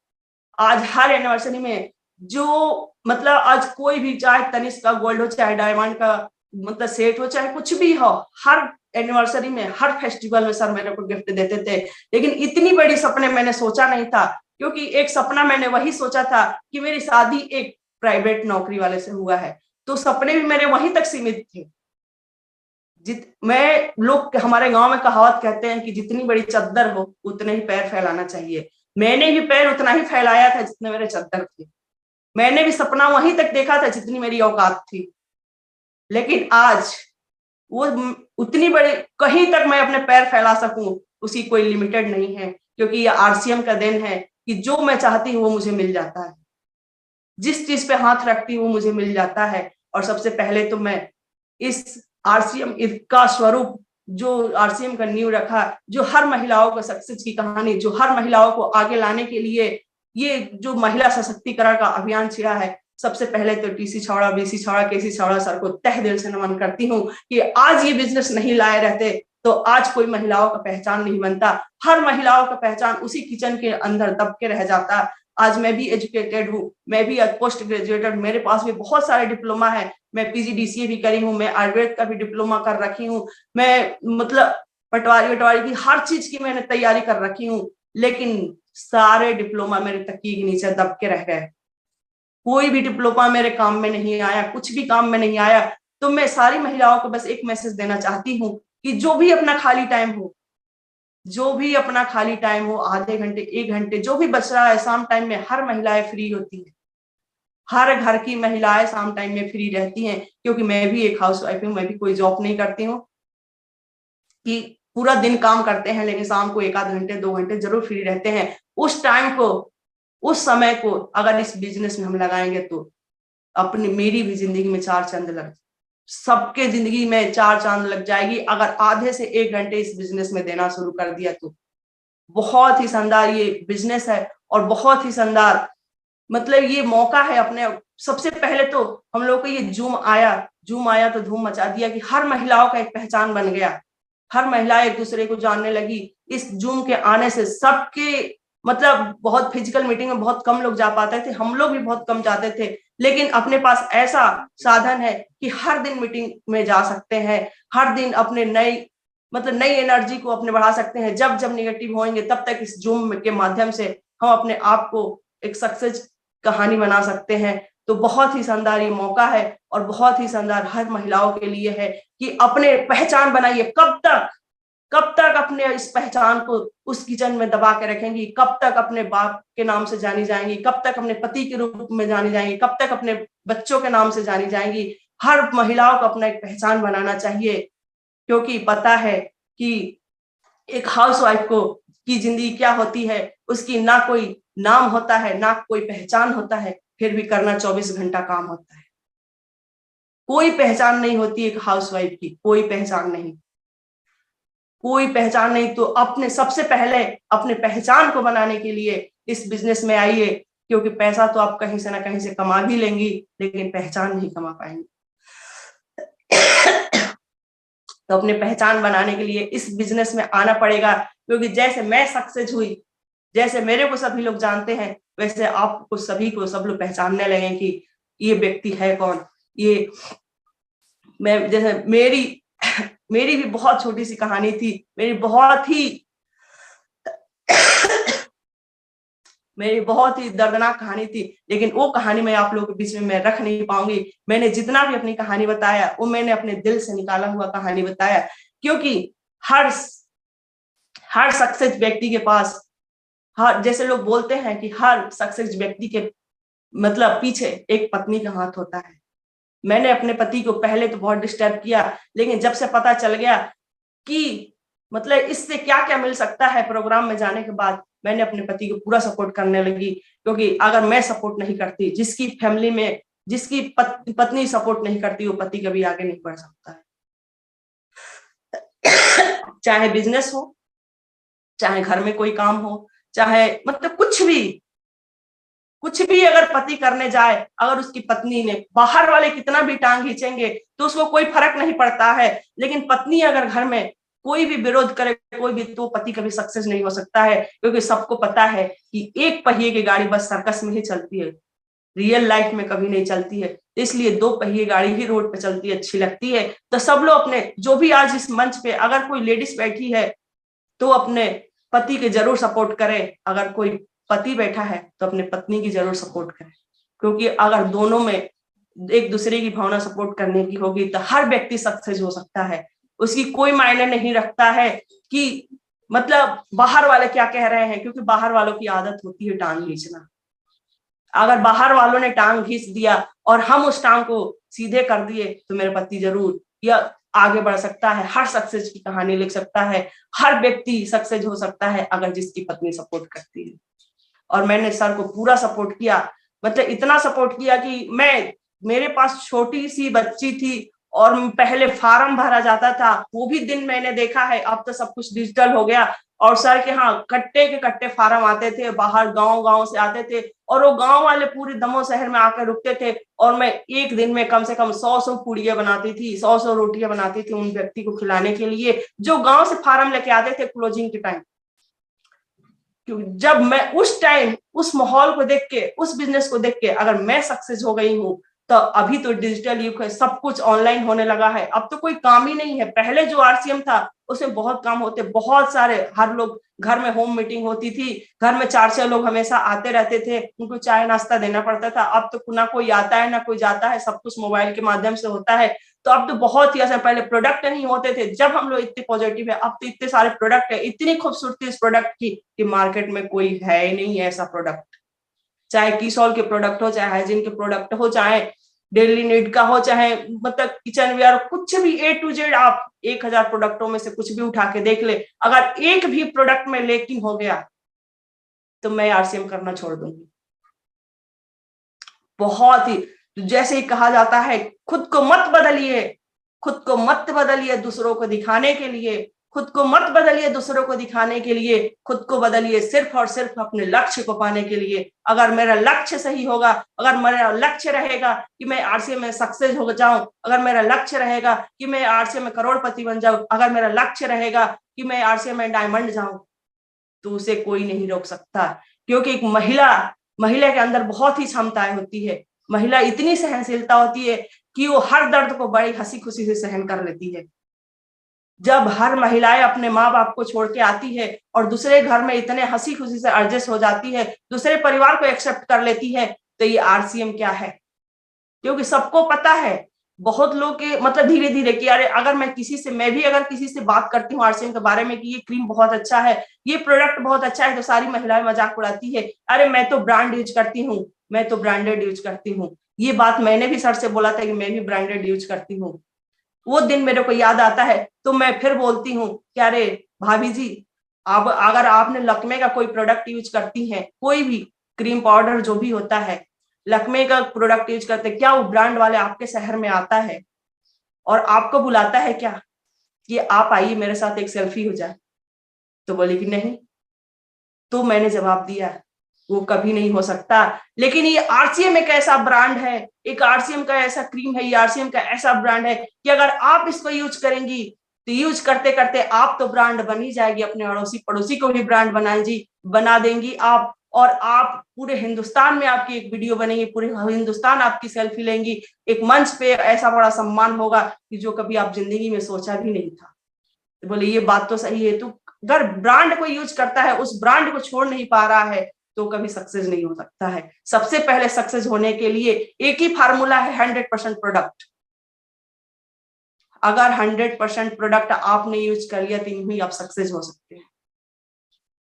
आज हर एनिवर्सरी में, जो मतलब आज कोई भी, चाहे तनिष्क का गोल्ड हो, चाहे डायमंड का मतलब सेट हो, चाहे कुछ भी हो, हर एनिवर्सरी में, हर फेस्टिवल में सर मेरे को गिफ्ट देते थे। लेकिन इतनी बड़ी सपने मैंने सोचा नहीं था क्योंकि एक सपना मैंने वही सोचा था कि मेरी शादी एक प्राइवेट नौकरी वाले से हुआ है, तो सपने भी मेरे वहीं तक सीमित थे। मैं लोग हमारे गांव में कहावत कहते हैं कि जितनी बड़ी चद्दर हो उतने ही पैर फैलाना चाहिए। मैंने भी पैर उतना ही फैलाया था जितने मेरे चद्दर थे। मैंने भी सपना वहीं तक देखा था जितनी मेरी औकात थी। लेकिन आज वो उतनी बड़ी, कहीं तक मैं अपने पैर फैला सकूं उसकी कोई लिमिटेड नहीं है क्योंकि ये आरसीएम का देन है कि जो मैं चाहती हूँ वो मुझे मिल जाता है। जिस चीज पे हाथ रखती हूँ मुझे मिल जाता है। और सबसे पहले तो मैं इस आरसीएम का स्वरूप, जो आरसीएम का नींव रखा, जो हर महिलाओं को सक्सेस की कहानी, जो हर महिलाओं को आगे लाने के लिए ये जो महिला सशक्तिकरण का अभियान छिड़ा है, सबसे पहले तो टीसी छावड़ा, बीसी छावड़ा, केसी छावड़ा सर को तहे दिल से नमन करती हूँ कि आज ये बिजनेस नहीं लाए रहते तो आज कोई महिलाओं का पहचान नहीं बनता। हर महिलाओं का पहचान उसी किचन के अंदर दब के रह जाता। आज मैं भी एजुकेटेड हूँ, मैं भी पोस्ट ग्रेजुएटेड, मेरे पास भी बहुत सारे डिप्लोमा है। मैं पीजीडीसीए भी करी हूँ, मैं आयुर्वेद का भी डिप्लोमा कर रखी हूँ, मैं मतलब पटवारी की हर चीज की मैंने तैयारी कर रखी हूँ। लेकिन सारे डिप्लोमा मेरे तकिए के नीचे दब के रह गए। कोई भी डिप्लोमा मेरे काम में नहीं आया, कुछ भी काम में नहीं आया। तो मैं सारी महिलाओं को बस एक मैसेज देना चाहती हूँ कि जो भी अपना खाली टाइम हो, जो भी अपना खाली टाइम हो, आधे घंटे, 1 घंटे, जो भी बच रहा है, शाम टाइम में हर महिलाएं फ्री होती है। हर घर की महिलाएं शाम टाइम में फ्री रहती हैं क्योंकि मैं भी एक हाउसवाइफ हूँ, मैं भी कोई जॉब नहीं करती हूँ कि पूरा दिन काम करते हैं, लेकिन शाम को 1 आध घंटे 2 घंटे जरूर फ्री रहते हैं। उस टाइम को, उस समय को अगर इस बिजनेस में हम लगाएंगे तो अपनी, मेरी भी जिंदगी में 4 चांद लग, सबके जिंदगी में 4 चांद लग जाएगी अगर आधे से 1 घंटे इस बिजनेस में देना शुरू कर दिया तो। बहुत ही शानदार ये बिजनेस है और बहुत ही शानदार मतलब ये मौका है अपने। सबसे पहले तो हम लोग को ये जूम आया तो धूम मचा दिया कि हर महिलाओं का एक पहचान बन गया, हर महिला एक दूसरे को जानने लगी। इस जूम के आने से सबके मतलब बहुत फिजिकल मीटिंग में बहुत कम लोग जा पाते थे, हम लोग भी बहुत कम जाते थे, लेकिन अपने पास ऐसा साधन है कि हर दिन मीटिंग में जा सकते हैं, हर दिन अपने नई एनर्जी को अपने बढ़ा सकते हैं। जब जब निगेटिव होंगे तब तक इस जूम के माध्यम से हम अपने आप को एक सक्सेस कहानी बना सकते हैं। तो बहुत ही शानदार ये मौका है और बहुत ही शानदार हर महिलाओं के लिए है कि अपने पहचान बनाइए। कब तक अपने इस पहचान को उस किचन में दबा के रखेंगी? कब तक अपने बाप के नाम से जानी जाएंगी? कब तक अपने पति के रूप में जानी जाएंगी? कब तक अपने बच्चों के नाम से जानी जाएंगी? हर महिलाओं को अपना एक पहचान बनाना चाहिए, क्योंकि पता है कि एक हाउसवाइफ को की जिंदगी क्या होती है। उसकी ना कोई नाम होता है, ना कोई पहचान होता है, फिर भी करना 24 घंटा काम होता है। कोई पहचान नहीं होती एक हाउसवाइफ की, कोई पहचान नहीं, कोई पहचान नहीं। तो अपने सबसे पहले अपने पहचान को बनाने के लिए इस बिजनेस में आइए, क्योंकि पैसा तो आप कहीं से ना कहीं से कमा भी लेंगी, लेकिन पहचान नहीं कमा पाएंगे। तो अपने पहचान बनाने के लिए इस बिजनेस में आना पड़ेगा, क्योंकि जैसे मैं सक्सेस हुई, जैसे मेरे को सभी लोग जानते हैं, वैसे आपको सभी को सब लोग पहचानने लगे कि ये व्यक्ति है कौन। ये मैं जैसे मेरी भी बहुत छोटी सी कहानी थी, मेरी बहुत ही दर्दनाक कहानी थी, लेकिन वो कहानी मैं आप लोगों के बीच में मैं रख नहीं पाऊंगी। मैंने जितना भी अपनी कहानी बताया वो मैंने अपने दिल से निकाला हुआ कहानी बताया, क्योंकि हर सक्सेस व्यक्ति के पास, जैसे लोग बोलते हैं कि हर सक्सेस व्यक्ति के मतलब पीछे एक पत्नी का हाथ होता है। मैंने अपने पति को पहले तो बहुत डिस्टर्ब किया, लेकिन जब से पता चल गया कि मतलब इससे क्या क्या मिल सकता है प्रोग्राम में जाने के बाद, मैंने अपने पति को पूरा सपोर्ट करने लगी। क्योंकि अगर मैं सपोर्ट नहीं करती, जिसकी फैमिली में जिसकी पत्नी सपोर्ट नहीं करती, वो पति कभी आगे नहीं बढ़ सकता है। चाहे बिजनेस हो, चाहे घर में कोई काम हो, चाहे मतलब कुछ भी अगर पति करने जाए, अगर उसकी पत्नी ने, बाहर वाले कितना भी टांग खींचेंगे तो उसको कोई फर्क नहीं पड़ता है, लेकिन पत्नी अगर घर में कोई भी विरोध करे, कोई भी, तो पति कभी सक्सेस नहीं हो सकता है। क्योंकि सबको पता है कि एक पहिए की गाड़ी बस सर्कस में ही चलती है, रियल लाइफ में कभी नहीं चलती है। इसलिए 2 पहिए गाड़ी ही रोड पे चलती है, अच्छी लगती है। तो सब लोग अपने, जो भी आज इस मंच पे अगर कोई लेडीज बैठी है तो अपने पति के जरूर सपोर्ट करे, अगर कोई पति बैठा है तो अपने पत्नी की जरूर सपोर्ट करे, क्योंकि अगर दोनों में एक दूसरे की भावना सपोर्ट करने की होगी तो हर व्यक्ति सक्सेस हो सकता है। उसकी कोई मायने नहीं रखता है कि मतलब बाहर वाले क्या कह रहे हैं, क्योंकि बाहर वालों की आदत होती है टांग खींचना। अगर बाहर वालों ने टांग खींच दिया और हम उस टांग को सीधे कर दिए तो मेरे पति जरूर या आगे बढ़ सकता है, हर सक्सेस की कहानी लिख सकता है, हर व्यक्ति सक्सेस हो सकता है अगर जिसकी पत्नी सपोर्ट करती है। और मैंने सर को पूरा सपोर्ट किया, मतलब इतना सपोर्ट किया कि मेरे पास छोटी सी बच्ची थी और पहले फार्म भरा जाता था, वो भी दिन मैंने देखा है। अब तो सब कुछ डिजिटल हो गया और सर के यहाँ कट्टे के कट्टे फार्म आते थे, बाहर गांव से आते थे और वो गांव वाले पूरे दमोह शहर में आकर रुकते थे और मैं एक दिन में कम से कम 100 पूड़ियां बनाती थी, 100 रोटियां बनाती थी उन व्यक्ति को खिलाने के लिए जो गांव से फार्म लेके आते थे क्लोजिंग के टाइम। क्योंकि जब मैं उस टाइम उस माहौल को देख के, उस बिजनेस को देख के अगर मैं सक्सेस हो गई हूँ, तो अभी तो डिजिटल युग है, सब कुछ ऑनलाइन होने लगा है, अब तो कोई काम ही नहीं है। पहले जो आरसीएम था उसमें बहुत काम होते, बहुत सारे, हर लोग घर में होम मीटिंग होती थी, घर में 4-6 लोग हमेशा आते रहते थे, उनको चाय नाश्ता देना पड़ता था। अब तो ना कोई आता है ना कोई जाता है, सब कुछ मोबाइल के माध्यम से होता है। तो अब तो बहुत ही ऐसा, पहले प्रोडक्ट नहीं होते थे, जब हम लोग इतने पॉजिटिव है, अब तो इतने सारे प्रोडक्ट है, इतनी खूबसूरती इस प्रोडक्ट की कि मार्केट में कोई है ही नहीं ऐसा प्रोडक्ट। चाहे किसॉल के प्रोडक्ट हो, चाहे हाइजीन के प्रोडक्ट हो, चाहे डेली नीड का हो, चाहे मतलब किचन वेयर, कुछ भी A to Z आप 1000 प्रोडक्टों में से कुछ भी उठा के देख ले, अगर एक भी प्रोडक्ट में लेकिन हो गया तो मैं आरसीएम करना छोड़ दूंगी। बहुत ही, जैसे ही कहा जाता है खुद को मत बदलिए, खुद को मत बदलिए दूसरों को दिखाने के लिए, खुद को मत बदलिए दूसरों को दिखाने के लिए, खुद को बदलिए सिर्फ और सिर्फ अपने लक्ष्य को पाने के लिए। अगर मेरा लक्ष्य सही होगा, अगर मेरा लक्ष्य रहेगा कि मैं आरसीएम में सक्सेस हो जाऊं, अगर मेरा लक्ष्य रहेगा कि मैं आरसीएम में करोड़पति बन जाऊं, अगर मेरा लक्ष्य रहेगा कि मैं आरसीएम में डायमंड जाऊं, तो उसे कोई नहीं रोक सकता। क्योंकि एक महिला के अंदर बहुत ही क्षमताएं होती है। महिला इतनी सहनशीलता होती है कि वो हर दर्द को बड़ी हंसी खुशी से सहन कर लेती है। जब हर महिलाएं अपने माँ बाप को छोड़ के आती है और दूसरे घर में इतने हंसी खुशी से एडजस्ट हो जाती है, दूसरे परिवार को एक्सेप्ट कर लेती है, तो ये आरसीएम क्या है। क्योंकि सबको पता है, बहुत लोग के मतलब धीरे धीरे कि अरे अगर मैं किसी से बात करती हूँ आरसीएम के बारे में कि ये क्रीम बहुत अच्छा है, ये प्रोडक्ट बहुत अच्छा है, तो सारी महिलाएं मजाक उड़ाती है, अरे मैं तो ब्रांड यूज करती हूँ, मैं तो ब्रांडेड यूज करती हूँ। ये बात मैंने भी सर से बोला था कि मैं भी ब्रांडेड यूज करती हूँ। वो दिन मेरे को याद आता है तो मैं फिर बोलती हूँ कि अरे भाभी जी, अब अगर आपने लक्मे का कोई प्रोडक्ट यूज करती हैं, कोई भी क्रीम पाउडर जो भी होता है, लक्मे का प्रोडक्ट यूज करते, क्या वो ब्रांड वाले आपके शहर में आता है और आपको बुलाता है क्या कि आप आइए मेरे साथ एक सेल्फी हो जाए? तो बोली कि नहीं। तो मैंने जवाब दिया वो कभी नहीं हो सकता। लेकिन ये आरसीएम एक ऐसा ब्रांड है, एक आरसीएम का ऐसा क्रीम है, ये आरसीएम का ऐसा ब्रांड है कि अगर आप इसको यूज करेंगी तो यूज करते करते आप तो ब्रांड बन ही जाएगी, अपने अड़ोसी पड़ोसी को भी ब्रांड बना देंगी आप, और आप पूरे हिंदुस्तान में आपकी एक वीडियो बनेगी, पूरे हिंदुस्तान आपकी सेल्फी लेंगी, एक मंच पे ऐसा बड़ा सम्मान होगा कि जो कभी आप जिंदगी में सोचा भी नहीं था। तो बोले ये बात तो सही है, तो अगर ब्रांड को यूज करता है, उस ब्रांड को छोड़ नहीं पा रहा है, तो कभी सक्सेस नहीं हो सकता है। सबसे पहले सक्सेस होने के लिए एक ही फार्मूला है, 100% प्रोडक्ट। अगर 100% प्रोडक्ट आपने यूज कर लिया तो यूं ही आप सक्सेस हो सकते हैं।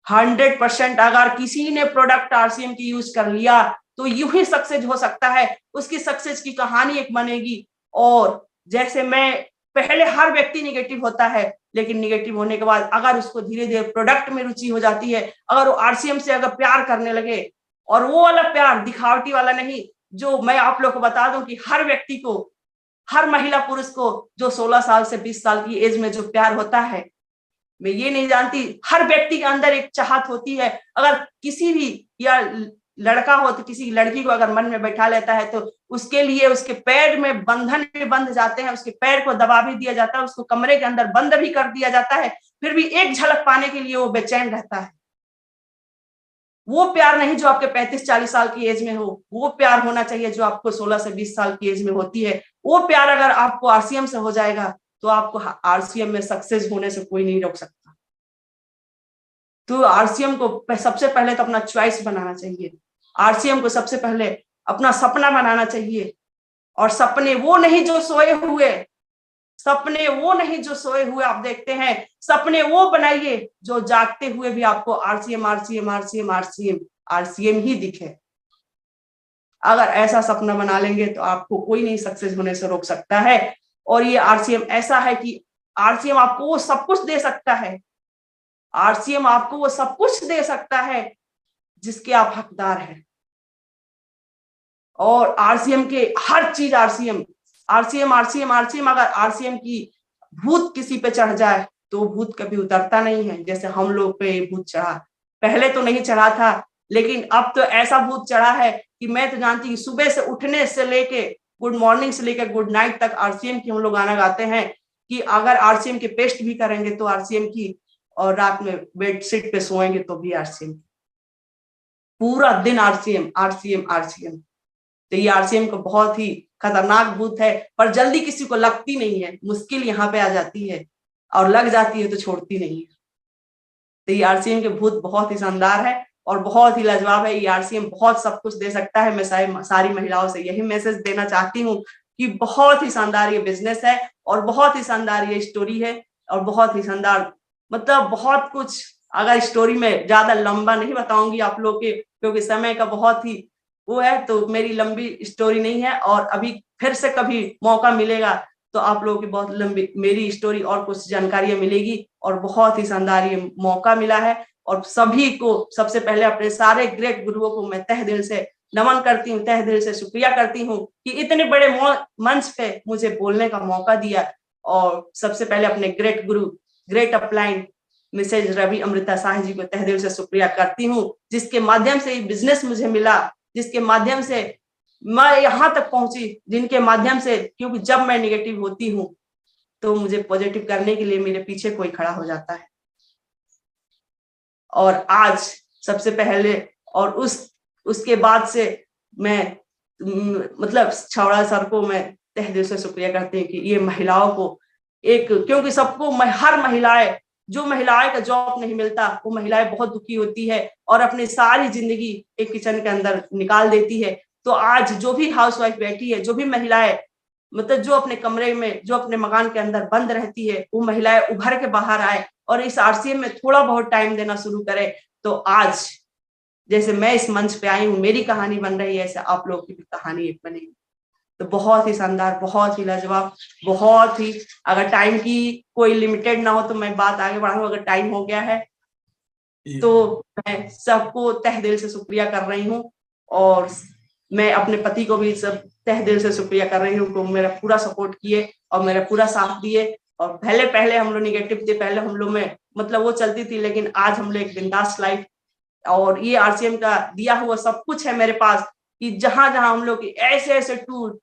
100% अगर किसी ने प्रोडक्ट आरसीएम की यूज कर लिया तो यूं ही सक्सेस हो सकता है, उसकी सक्सेस की कहानी एक बनेगी। और जैसे मैं पहले हर व्यक्ति निगेटिव होता है, लेकिन निगेटिव होने के बाद अगर उसको धीरे धीरे प्रोडक्ट में रुचि हो जाती है, अगर वो आरसीएम से अगर प्यार करने लगे, और वो वाला प्यार दिखावटी वाला नहीं, जो मैं आप लोग को बता दूं कि हर व्यक्ति को, हर महिला पुरुष को जो 16 साल से 20 साल की एज में जो प्यार होता है, मैं ये नहीं जानती, हर व्यक्ति के अंदर एक चाहत होती है। अगर किसी भी या लड़का हो तो किसी लड़की को अगर मन में बैठा लेता है तो उसके लिए उसके पैर में बंधन भी बंध जाते हैं, उसके पैर को दबा भी दिया जाता है, उसको कमरे के अंदर बंद भी कर दिया जाता है, फिर भी एक झलक पाने के लिए वो बेचैन रहता है। वो प्यार नहीं जो आपके 35-40 साल की एज में हो, वो प्यार होना चाहिए जो आपको 16 से 20 साल की एज में होती है। वो प्यार अगर आपको आरसीएम से हो जाएगा तो आपको आरसीएम में सक्सेस होने से कोई नहीं रोक सकता। तो आरसीएम को सबसे पहले तो अपना चॉइस बनाना चाहिए, आरसीएम को सबसे पहले अपना सपना बनाना चाहिए। और सपने वो नहीं जो सोए हुए, सपने वो नहीं जो सोए हुए आप देखते हैं, सपने वो बनाइए जो जागते हुए भी आपको RCM RCM RCM RCM RCM ही दिखे। अगर ऐसा सपना बना लेंगे तो आपको कोई नहीं सक्सेस होने से रोक सकता है। और ये आरसीएम ऐसा है कि आरसीएम आपको वो सब कुछ दे सकता है, आरसीएम आपको वो सब कुछ दे सकता है जिसके आप हकदार हैं। और आरसीएम के हर चीज आरसीएम आरसीएम आरसीएम आरसीएम अगर आरसीएम की भूत किसी पे चढ़ जाए तो भूत कभी उतरता नहीं है। जैसे हम लोग पे भूत चढ़ा, पहले तो नहीं चढ़ा था, लेकिन अब तो ऐसा भूत चढ़ा है कि मैं तो जानती हूँ सुबह से उठने से लेके गुड मॉर्निंग से लेकर गुड नाइट तक आरसीएम की हम लोग गाना गाते हैं कि अगर आरसीएम के पेस्ट भी करेंगे तो आरसीएम की, और रात में बेडशीट पे सोएंगे तो भी आरसीएम, पूरा दिन आरसीएम आरसीएम आरसीएम। तो ये आरसीएम को बहुत ही खतरनाक भूत है, पर जल्दी किसी को लगती नहीं है, मुश्किल यहाँ पे आ जाती है, और लग जाती है तो छोड़ती नहीं है। तो ये आरसीएम के भूत बहुत ही शानदार है और बहुत ही लाजवाब है। ये आरसीएम बहुत सब कुछ दे सकता है। मैं सारी महिलाओं से यही मैसेज देना चाहती हूँ कि बहुत ही शानदार ये बिजनेस है और बहुत ही शानदार ये स्टोरी है और बहुत ही शानदार, मतलब बहुत कुछ। अगर स्टोरी में ज्यादा लंबा नहीं बताऊंगी आप लोग के, क्योंकि समय का बहुत ही वो है, तो मेरी लंबी स्टोरी नहीं है। और अभी फिर से कभी मौका मिलेगा तो आप लोगों की बहुत लंबी मेरी स्टोरी और कुछ जानकारियां मिलेगी। और बहुत ही शानदार ये मौका मिला है और सभी को सबसे पहले अपने सारे ग्रेट गुरुओं को मैं तहे दिल से नमन करती हूँ, तहे दिल से शुक्रिया करती हूँ कि इतने बड़े मंच पे मुझे बोलने का मौका दिया। और सबसे पहले अपने great guru great upline Mrs Ravi Amrita Shah ji को तहे दिल से शुक्रिया करती हूँ, जिसके माध्यम से ये बिजनेस मुझे मिला, जिसके माध्यम से मैं यहाँ तक पहुंची, जिनके माध्यम से, क्योंकि जब मैं निगेटिव होती हूँ तो मुझे पॉजिटिव करने के लिए मेरे पीछे कोई खड़ा हो जाता है। और आज सबसे पहले और उसके बाद से मैं मतलब छावड़ा सर को मैं तहे दिल से शुक्रिया करती हूँ कि ये महिलाओं को एक, क्योंकि सबको हर महिलाएं, जो महिलाएं का जॉब नहीं मिलता वो महिलाएं बहुत दुखी होती है और अपनी सारी जिंदगी एक किचन के अंदर निकाल देती है। तो आज जो भी हाउसवाइफ बैठी है, जो भी महिलाएं मतलब जो अपने कमरे में, जो अपने मकान के अंदर बंद रहती है, वो महिलाएं उभर के बाहर आए और इस आरसीएम में थोड़ा बहुत टाइम देना शुरू करे। तो आज जैसे मैं इस मंच पे आई हूँ, मेरी कहानी बन रही है, ऐसे आप लोगों की भी कहानी एक बनेगी। तो बहुत ही शानदार, बहुत ही लाजवाब, बहुत ही, अगर टाइम की कोई लिमिटेड ना हो तो मैं बात आगे बढ़ाऊं, अगर टाइम हो गया है तो मैं सबको तहे दिल से शुक्रिया कर रही हूँ। और मैं अपने पति को भी सब तहे दिल से शुक्रिया कर रही हूँ, तो मेरा पूरा सपोर्ट किए और मेरा पूरा साथ दिए। और पहले हम लोग निगेटिव थे, पहले हम लोग में मतलब वो चलती थी, लेकिन आज हम लोग एक बिंदास लाइफ और ये आरसीएम का दिया हुआ सब कुछ है मेरे पास कि जहां जहां हम लोग ऐसे टूर,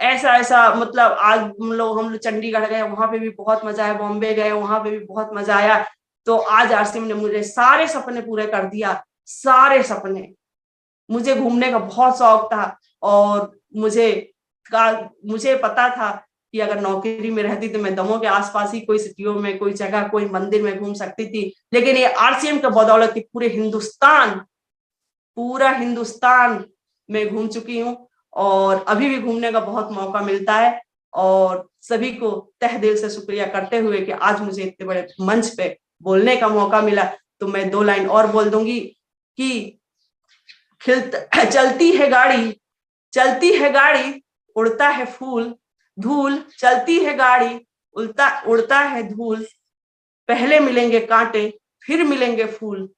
ऐसा मतलब आज हम लोग चंडीगढ़ गए, वहां पे भी बहुत मजा आया, बॉम्बे गए, वहां पे भी बहुत मजा आया। तो आज आरसीएम ने मुझे सारे सपने पूरे कर दिया, सारे सपने। मुझे घूमने का बहुत शौक था और मुझे पता था कि अगर नौकरी में रहती तो मैं दमोह के आसपास ही कोई सिटियों में, कोई जगह, कोई मंदिर में घूम सकती थी, लेकिन ये आरसीएम के बदौलत पूरा हिंदुस्तान में घूम चुकी हूँ और अभी भी घूमने का बहुत मौका मिलता है। और सभी को तहे दिल से शुक्रिया करते हुए कि आज मुझे इतने बड़े मंच पे बोलने का मौका मिला, तो मैं 2 लाइन और बोल दूंगी कि चलती है गाड़ी, उड़ता है फूल धूल, चलती है गाड़ी, उड़ता है धूल, पहले मिलेंगे कांटे फिर मिलेंगे फूल,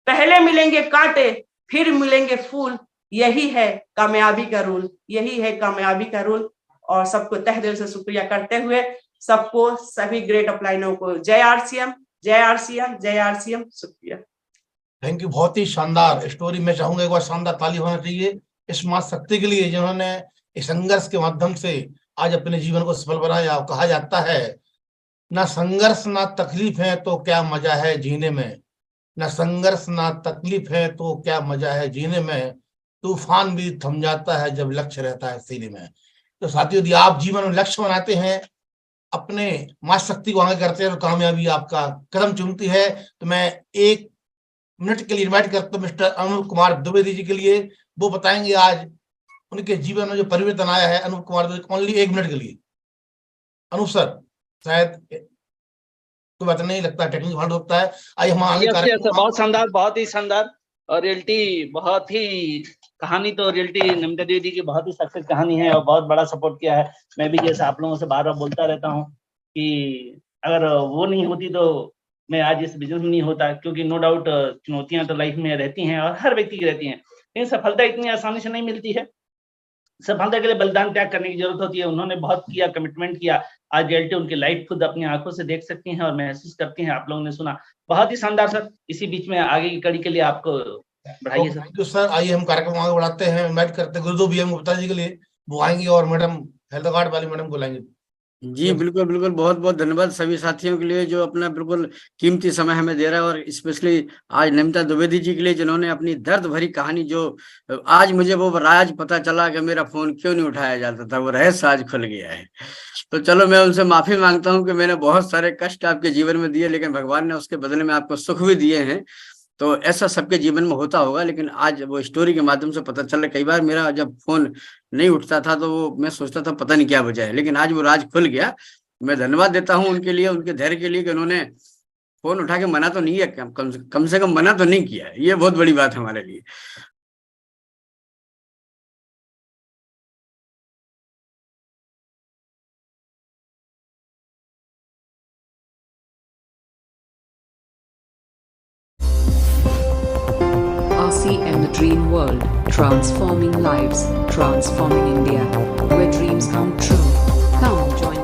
पहले मिलेंगे कांटे फिर मिलेंगे फूल, यही है कामयाबी का रूल, यही है कामयाबी का रूल। और सबको तहे दिल से शुक्रिया करते हुए सबको, सभी ग्रेट अपलाइनों को जय आरसीएम, जय आरसीएम, जय आरसीएम, शुक्रिया। Thank you. बहुत ही शानदार स्टोरी। मैं चाहूंगा एक बार शानदार ताली होना चाहिए इस मां शक्ति के लिए, जिन्होंने इस संघर्ष के माध्यम से आज अपने जीवन को सफल बनाया। कहा जाता है ना संघर्ष ना तकलीफ है तो क्या मजा है जीने में, ना संघर्ष ना तकलीफ है तो क्या मजा है जीने में, तूफान भी थम जाता है जब लक्ष्य रहता है सीने में। तो साथियों, यदि आप जीवन में लक्ष्य बनाते हैं, अपने मां शक्ति को आगे करते हैं, तो कामयाबी आपका कदम चूमती है। तो मैं 1 मिनट के लिए इन्वाइट करता हूँ मिस्टर अनूप कुमार द्विवेदी जी के लिए। वो बताएंगे आज उनके जीवन में जो परिवर्तन आया है। अनूप कुमार द्विवेदी, ओनली 1 मिनट के लिए। अनूप सर, शायद कोई बात नहीं, लगता है टेक्निकल फॉल्ट होता है। आइए हम आगे बहुत शानदार, बहुत ही शानदार और रियलिटी, बहुत ही कहानी तो रियलिटी नमिता दीदी की बहुत ही सक्सेस कहानी है और बहुत बड़ा सपोर्ट किया है। मैं भी जैसे आप लोगों से बार बार बोलता रहता हूँ कि अगर वो नहीं होती तो मैं आज इस बिजनेस में नहीं होता, क्योंकि नो डाउट चुनौतियां तो लाइफ में रहती हैं और हर व्यक्ति की रहती हैं, लेकिन सफलता इतनी आसानी से नहीं मिलती है। सफलता के लिए बलिदान त्याग करने की जरूरत होती है। उन्होंने बहुत किया, कमिटमेंट किया। आज रियलिटी उनकी लाइफ खुद अपनी आंखों से देख सकती हैं और महसूस करती हैं। आप लोगों ने सुना, बहुत ही शानदार सर। इसी बीच में आगे की कड़ी के लिए आपको बढ़ाइए सर। Thank you sir. आइए हम कार्यक्रम आगे बढ़ाते हैं। इन्वाइट करते हैं गुरुदेव BM गुप्ता जी के लिए, वो आएंगे और मैडम हेल्थ कार्ड वाली मैडम को लाएंगे। जी बिल्कुल बिल्कुल, बहुत बहुत धन्यवाद सभी साथियों के लिए जो अपना बिल्कुल कीमती समय हमें दे रहा है, और स्पेशली आज नमिता द्विवेदी जी के लिए जिन्होंने अपनी दर्द भरी कहानी, जो आज मुझे वो राज पता चला कि मेरा फोन क्यों नहीं उठाया जाता था, वो रहस्य आज खुल गया है। तो चलो मैं उनसे माफी मांगता हूं कि मैंने बहुत सारे कष्ट आपके जीवन में दिए, लेकिन भगवान ने उसके बदले में आपको सुख भी दिए हैं। तो ऐसा सबके जीवन में होता होगा, लेकिन आज वो स्टोरी के माध्यम से पता चल रहा। कई बार मेरा जब फोन नहीं उठता था तो वो मैं सोचता था पता नहीं क्या वजह है, लेकिन आज वो राज खुल गया। मैं धन्यवाद देता हूं उनके लिए, उनके धैर्य के लिए कि उन्होंने फोन उठा के मना तो नहीं है, कम से कम मना तो नहीं किया है। ये बहुत बड़ी बात है हमारे लिए। RCM, the dream world, transforming lives, transforming India, where dreams come true. Come join